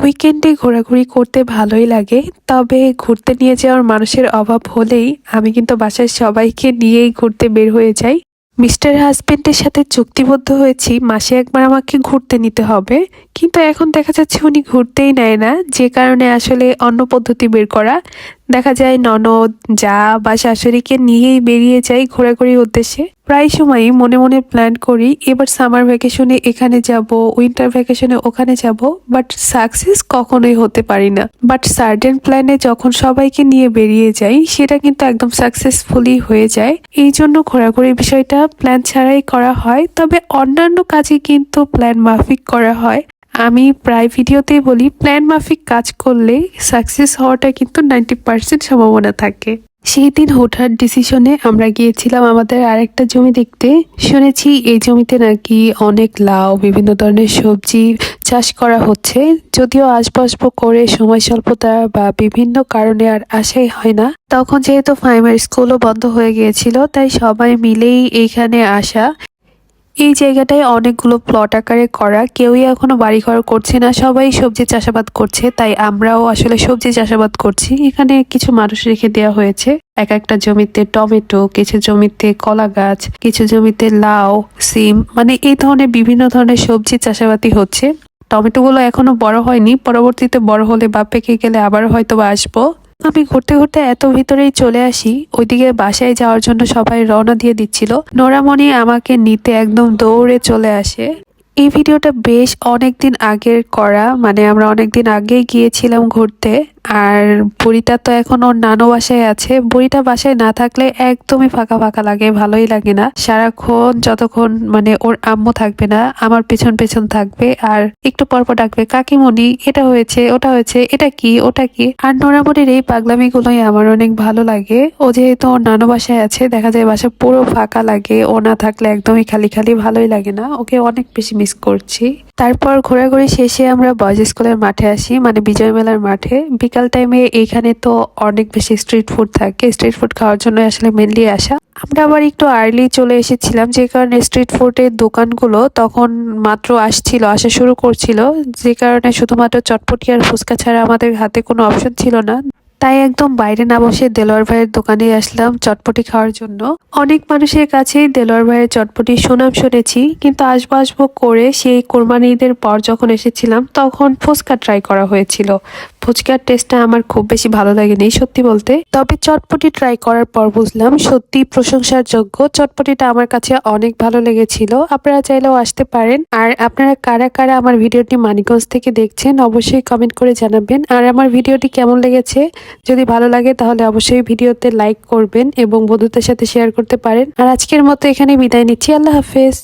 উইকেন্ডে ঘোরাঘুরি করতে ভালোই লাগে, তবে ঘুরতে নিয়ে যাওয়ার মানুষের অভাব হলেই আমি কিন্তু বাসার সবাইকে নিয়েই ঘুরতে বের হয়ে যাই। মিস্টার হাজবেন্ডের সাথে চুক্তিবদ্ধ হয়েছি মাসে একবার আমাকে ঘুরতে নিতে হবে, কিন্তু এখন দেখা যাচ্ছে উনি ঘুরতেই নেয় না, যে কারণে আসলে অন্য পদ্ধতি বের করা। দেখা যায় ননদ, যা বা শাশুড়িকে নিয়েই বেরিয়ে যাই ঘোরাঘুরির উদ্দেশ্যে। প্রায় সময়ই মনে মনে প্ল্যান করি এবার সামার ভ্যাকেশনে এখানে যাব, উইন্টার ভ্যাকেশনে ওখানে যাব, বাট সাকসেস কখনোই হতে পারি না। বাট সার্টেন প্ল্যানে যখন সবাইকে নিয়ে বেরিয়ে যাই সেটা কিন্তু একদম সাকসেসফুলি হয়ে যায়। এই জন্য ঘোরাঘুরির বিষয়টা প্ল্যান ছাড়াই করা হয়, তবে অন্যান্য কাজে কিন্তু প্ল্যান মাফিক করা হয়। আমি প্রায় ভিডিওতেই বলি প্ল্যান মাফিক কাজ করলে সাকসেস হওয়াটা কিন্তু 90% সম্ভাবনা থাকে। সেই দিন হুটহাট ডিসিশনে আমরা গিয়েছিলাম আমাদের আরেকটা জমি দেখতে। শুনেছি এই জমিতে নাকি অনেক লাউ, বিভিন্ন ধরনের সবজি চাষ করা হচ্ছে। যদিও আসবাব করে সময় স্বল্পতা বা বিভিন্ন কারণে আর আসাই হয় না। তখন যেহেতু প্রাইমারি স্কুলও বন্ধ হয়ে গিয়েছিল, তাই সবাই মিলেই এইখানে আসা। এই জায়গাটায় অনেকগুলো প্লট আকারে করা, কেউই এখনো বাড়িঘর করছে না, সবাই সবজি চাষাবাদ করছে। তাই আমরাও আসলে সবজি চাষাবাদ করছি। এখানে কিছু মানুষ রেখে দেওয়া হয়েছে, এক একটা জমিতে টমেটো, কিছু জমিতে কলা গাছ, কিছু জমিতে লাউ, সিম, মানে এই ধরনের বিভিন্ন ধরনের সবজি চাষাবাদই হচ্ছে। টমেটোগুলো এখনো বড় হয়নি, পরবর্তীতে বড় হলে বা পেকে গেলে আবার হয়তো বা আসবো। আমি ঘুরতে ঘুরতে এত ভিতরেই চলে আসি, ওইদিকে বাসায় যাওয়ার জন্য সবাই রওনা দিয়ে দিচ্ছিল। নোরামণি আমাকে নিতে একদম দৌড়ে চলে আসে। এই ভিডিওটা বেশ অনেকদিন আগের করা, মানে আমরা অনেকদিন আগেই গিয়েছিলাম ঘুরতে। আর বুড়িটা তো এখন ওর নানু বাসায় আছে। বুড়িটা বাসায় না থাকলে একদমই ফাঁকা ফাঁকা লাগে, ভালোই লাগে না। সারাক্ষণ যতক্ষণ মানে ওর আম্মু থাকবে না, আমার পেছন পেছন থাকবে আর একটু পরপর ডাকবে, কাকিমণি এটা হয়েছে, ওটা হয়েছে, এটা কি, ওটা কি। আর নোরামণির এই পাগলামি গুলোই আমার অনেক ভালো লাগে। ও যেহেতু ওর নানু বাসায় আছে, দেখা যায় বাসা পুরো ফাঁকা লাগে, ও না থাকলে একদমই খালি খালি, ভালোই লাগে না। ওকে অনেক বেশি মিস করছি। তারপর ঘোরাঘুরি শেষে আমরা বয়েজ স্কুলের মাঠে আসি, মানে বিজয় মেলার মাঠে। বিকাল টাইমে এইখানে তো অনেক বেশি স্ট্রিট ফুড থাকে, স্ট্রিট ফুড খাওয়ার জন্য আসলে মেনলি আসা। আমরা আবার একটু আর্লি চলে এসেছিলাম, যে কারণে স্ট্রিট ফুডের দোকানগুলো তখন মাত্র আসা শুরু করছিল, যে কারণে শুধুমাত্র চটপটি আর ফুচকা ছাড়া আমাদের হাতে কোনো অপশন ছিল না। তাই একদম বাইরে না বসে দেলোয়ার ভাইয়ের দোকানে আসলাম চটপটি খাওয়ার জন্য। অনেক মানুষের কাছেই দেলোয়ার ভাইয়ের চটপটি সুনাম শুনেছি, কিন্তু আসবো আসবো করে সেই কোরবানি ঈদের পর যখন এসেছিলাম তখন ফুচকা ট্রাই করা হয়েছিল। ফুচকার টেস্টটা আমার খুব বেশি ভালো লাগেনি সত্যি বলতে, তবে চটপটি ট্রাই করার পর বুঝলাম সত্যি প্রশংসার যোগ্য। চটপটিটা আমার কাছে অনেক ভালো লেগেছিল। আপনারা চাইলেও আসতে পারেন। আর আপনারা কারা কারা আমার ভিডিওটি মানিকগঞ্জ থেকে দেখছেন অবশ্যই কমেন্ট করে জানাবেন। আর আমার ভিডিওটি কেমন লেগেছে যদি ভালো লাগে তাহলে অবশ্যই ভিডিওতে লাইক করবেন এবং বন্ধুদের সাথে শেয়ার করতে পারেন। আর আজকের মতো এখানে বিদায় নিচ্ছি। আল্লাহ হাফেজ।